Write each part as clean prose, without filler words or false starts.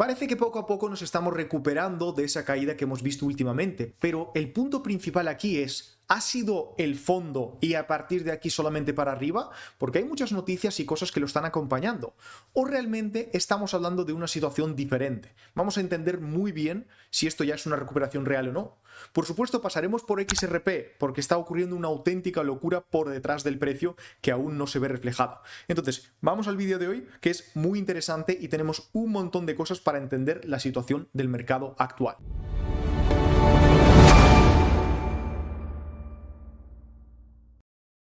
Parece que poco a poco nos estamos recuperando de esa caída que hemos visto últimamente, pero el punto principal aquí es: ¿ha sido el fondo y a partir de aquí solamente para arriba? Porque hay muchas noticias y cosas que lo están acompañando. ¿O realmente estamos hablando de una situación diferente? Vamos a entender muy bien si esto ya es una recuperación real o no. Por supuesto, pasaremos por XRP, porque está ocurriendo una auténtica locura por detrás del precio que aún no se ve reflejada. Entonces, vamos al vídeo de hoy, que es muy interesante y tenemos un montón de cosas para entender la situación del mercado actual.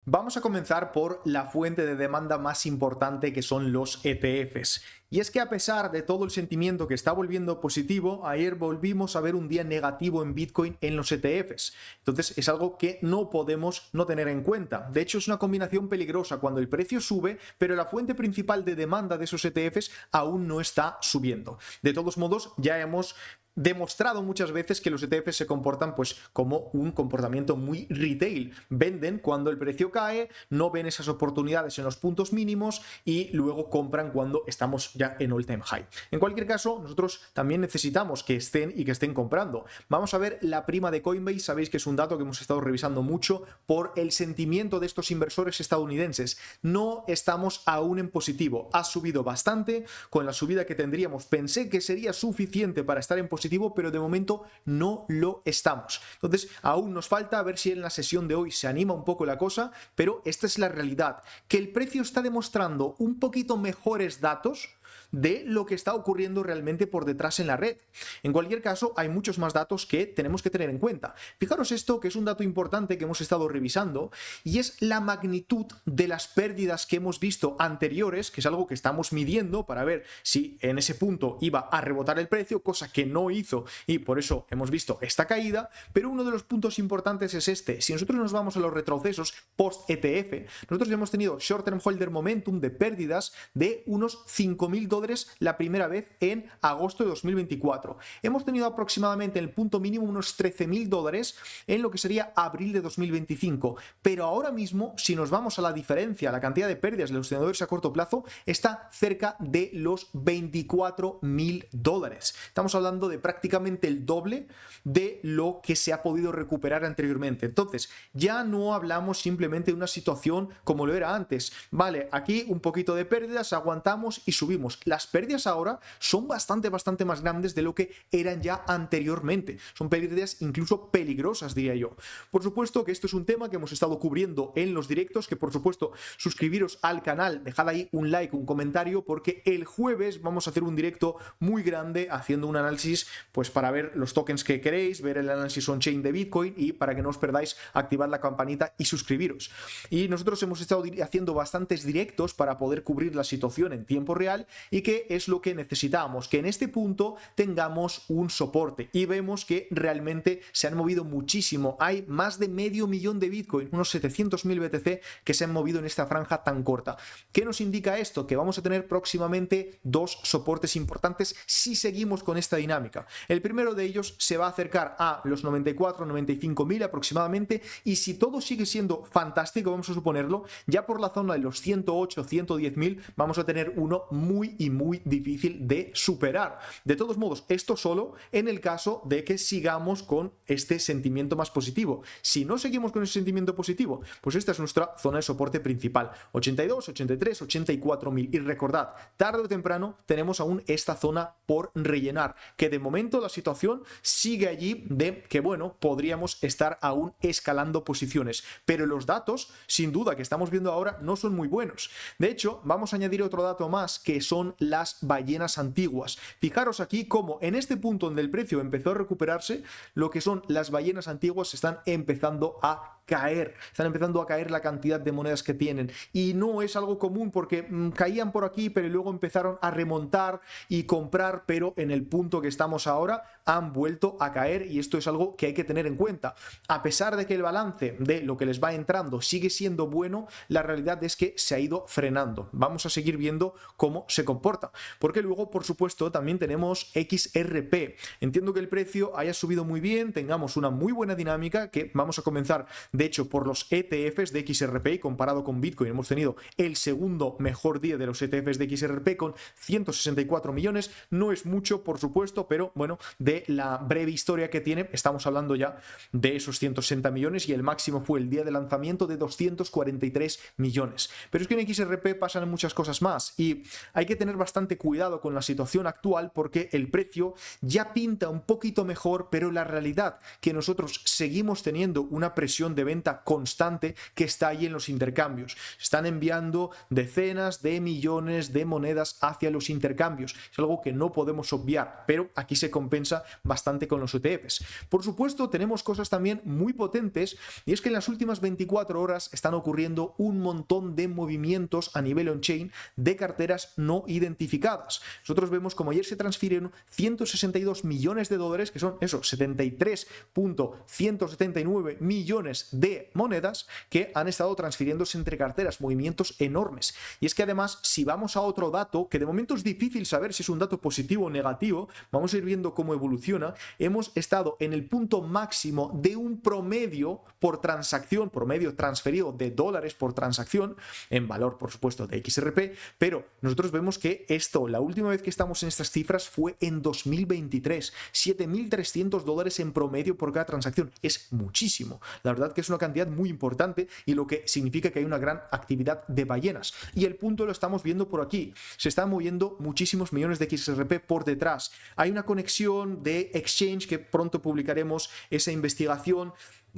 Vamos a comenzar por la fuente de demanda más importante, que son los ETFs. Y es que a pesar de todo el sentimiento que está volviendo positivo, ayer volvimos a ver un día negativo en Bitcoin en los ETFs. Entonces es algo que no podemos no tener en cuenta. De hecho, es una combinación peligrosa cuando el precio sube, pero la fuente principal de demanda de esos ETFs aún no está subiendo. De todos modos, ya hemos demostrado muchas veces que los ETFs se comportan pues como un comportamiento muy retail. Venden cuando el precio cae, no ven esas oportunidades en los puntos mínimos y luego compran cuando estamos ya en all time high. En cualquier caso, nosotros también necesitamos que estén y que estén comprando. Vamos a ver la prima de Coinbase. Sabéis que es un dato que hemos estado revisando mucho por el sentimiento de estos inversores estadounidenses. No estamos aún en positivo. Ha subido bastante. Con la subida que tendríamos pensé que sería suficiente para estar en positivo, pero de momento no lo estamos. Entonces aún nos falta ver si en la sesión de hoy se anima un poco la cosa, pero esta es la realidad, que el precio está demostrando un poquito mejores datos de lo que está ocurriendo realmente por detrás en la red. En cualquier caso, hay muchos más datos que tenemos que tener en cuenta. Fijaros esto, que es un dato importante que hemos estado revisando, y es la magnitud de las pérdidas que hemos visto anteriores, que es algo que estamos midiendo para ver si en ese punto iba a rebotar el precio, cosa que no hizo, y por eso hemos visto esta caída. Pero uno de los puntos importantes es este: si nosotros nos vamos a los retrocesos post ETF, nosotros hemos tenido short term holder momentum de pérdidas de unos $5.000 la primera vez en agosto de 2024. Hemos tenido aproximadamente en el punto mínimo unos $13.000 en lo que sería abril de 2025. Pero ahora mismo, si nos vamos a la diferencia, la cantidad de pérdidas de los tenedores a corto plazo está cerca de los $24.000. Estamos hablando de prácticamente el doble de lo que se ha podido recuperar anteriormente. Entonces, ya no hablamos simplemente de una situación como lo era antes. Vale, aquí un poquito de pérdidas, aguantamos y subimos. Las pérdidas ahora son bastante más grandes de lo que eran ya anteriormente. Son pérdidas incluso peligrosas, diría yo. Por supuesto que esto es un tema que hemos estado cubriendo en los directos, que por supuesto suscribiros al canal, dejad ahí un like, un comentario, porque el jueves vamos a hacer un directo muy grande haciendo un análisis pues para ver los tokens que queréis, ver el análisis on-chain de Bitcoin, y para que no os perdáis, activad la campanita y suscribiros. Y nosotros hemos estado haciendo bastantes directos para poder cubrir la situación en tiempo real, y que es lo que necesitamos, que en este punto tengamos un soporte, y vemos que realmente se han movido muchísimo. Hay más de medio millón de Bitcoin, unos 700.000 BTC que se han movido en esta franja tan corta. ¿Qué nos indica esto? Que vamos a tener próximamente dos soportes importantes si seguimos con esta dinámica. El primero de ellos se va a acercar a los 94-95.000 aproximadamente, y si todo sigue siendo fantástico, vamos a suponerlo, ya por la zona de los 108-110.000 vamos a tener uno muy difícil de superar. De todos modos, esto solo en el caso de que sigamos con este sentimiento más positivo. Si no seguimos con ese sentimiento positivo, pues esta es nuestra zona de soporte principal: 82, 83, 84.000. Y recordad, tarde o temprano tenemos aún esta zona por rellenar, que de momento la situación sigue allí de que, bueno, podríamos estar aún escalando posiciones, pero los datos, sin duda, que estamos viendo ahora no son muy buenos. De hecho, vamos a añadir otro dato más, que son las ballenas antiguas. Fijaros aquí cómo en este punto donde el precio empezó a recuperarse, lo que son las ballenas antiguas están empezando a caer. Están empezando a caer la cantidad de monedas que tienen. Y no es algo común, porque caían por aquí, pero luego empezaron a remontar y comprar, pero en el punto que estamos ahora han vuelto a caer, y esto es algo que hay que tener en cuenta. A pesar de que el balance de lo que les va entrando sigue siendo bueno, la realidad es que se ha ido frenando. Vamos a seguir viendo cómo se comporta, porque luego, por supuesto, también tenemos XRP. Entiendo que el precio haya subido muy bien, tengamos una muy buena dinámica, que vamos a comenzar De hecho, por los ETFs de XRP, comparado con Bitcoin, hemos tenido el segundo mejor día de los ETFs de XRP con 164 millones. No es mucho, por supuesto, pero bueno, de la breve historia que tiene, estamos hablando ya de esos 160 millones y el máximo fue el día de lanzamiento de 243 millones. Pero es que en XRP pasan muchas cosas más y hay que tener bastante cuidado con la situación actual porque el precio ya pinta un poquito mejor, pero la realidad que nosotros seguimos teniendo una presión de venta constante que está ahí en los intercambios. Están enviando decenas de millones de monedas hacia los intercambios. Es algo que no podemos obviar, pero aquí se compensa bastante con los ETFs. Por supuesto, tenemos cosas también muy potentes y es que en las últimas 24 horas están ocurriendo un montón de movimientos a nivel on-chain de carteras no identificadas. Nosotros vemos como ayer se transfirieron 162 millones de dólares, que son eso, 73.179 millones de monedas que han estado transfiriéndose entre carteras, movimientos enormes. Y es que además, si vamos a otro dato, que de momento es difícil saber si es un dato positivo o negativo, vamos a ir viendo cómo evoluciona, hemos estado en el punto máximo de un promedio por transacción, promedio transferido de dólares por transacción, en valor por supuesto de XRP, pero nosotros vemos que esto, la última vez que estamos en estas cifras fue en 2023, 7.300 dólares en promedio por cada transacción, es muchísimo, la verdad que es una cantidad muy importante y lo que significa que hay una gran actividad de ballenas. Y el punto lo estamos viendo por aquí, se están moviendo muchísimos millones de XRP por detrás, hay una conexión de exchange que pronto publicaremos esa investigación,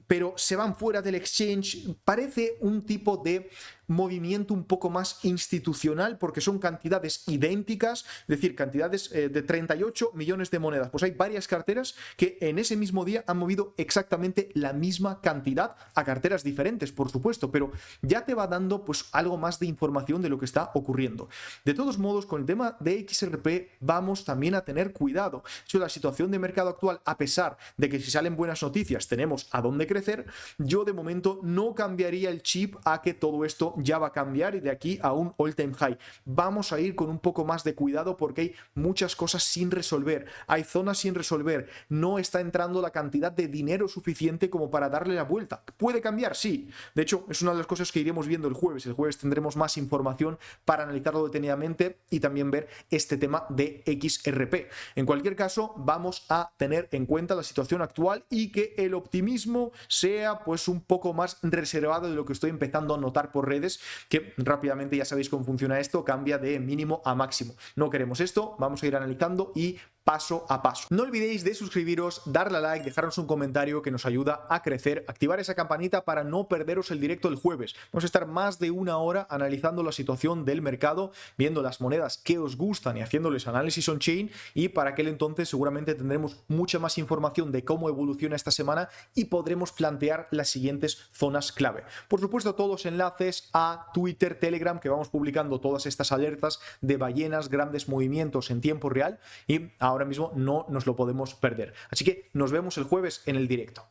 pero se van fuera del exchange, parece un tipo de movimiento un poco más institucional porque son cantidades idénticas, es decir, cantidades de 38 millones de monedas. Pues hay varias carteras que en ese mismo día han movido exactamente la misma cantidad a carteras diferentes, por supuesto, pero ya te va dando pues algo más de información de lo que está ocurriendo. De todos modos, con el tema de XRP vamos también a tener cuidado. La situación de mercado actual, a pesar de que si salen buenas noticias tenemos a dónde crecer, yo de momento no cambiaría el chip a que todo esto ya va a cambiar y de aquí a un all-time high. Vamos a ir con un poco más de cuidado porque hay muchas cosas sin resolver, hay zonas sin resolver, no está entrando la cantidad de dinero suficiente como para darle la vuelta. ¿Puede cambiar? Sí. De hecho, es una de las cosas que iremos viendo el jueves. El jueves tendremos más información para analizarlo detenidamente y también ver este tema de XRP. En cualquier caso, vamos a tener en cuenta la situación actual y que el optimismo sea pues un poco más reservado de lo que estoy empezando a notar por redes, que rápidamente ya sabéis cómo funciona esto, cambia de mínimo a máximo. No queremos esto, vamos a ir analizando y paso a paso. No olvidéis de suscribiros, darle a like, dejarnos un comentario que nos ayuda a crecer, activar esa campanita para no perderos el directo del jueves. Vamos a estar más de una hora analizando la situación del mercado, viendo las monedas que os gustan y haciéndoles análisis on-chain, y para aquel entonces seguramente tendremos mucha más información de cómo evoluciona esta semana y podremos plantear las siguientes zonas clave. Por supuesto, todos los enlaces a Twitter, Telegram, que vamos publicando todas estas alertas de ballenas, grandes movimientos en tiempo real, y ahora mismo no nos lo podemos perder. Así que nos vemos el jueves en el directo.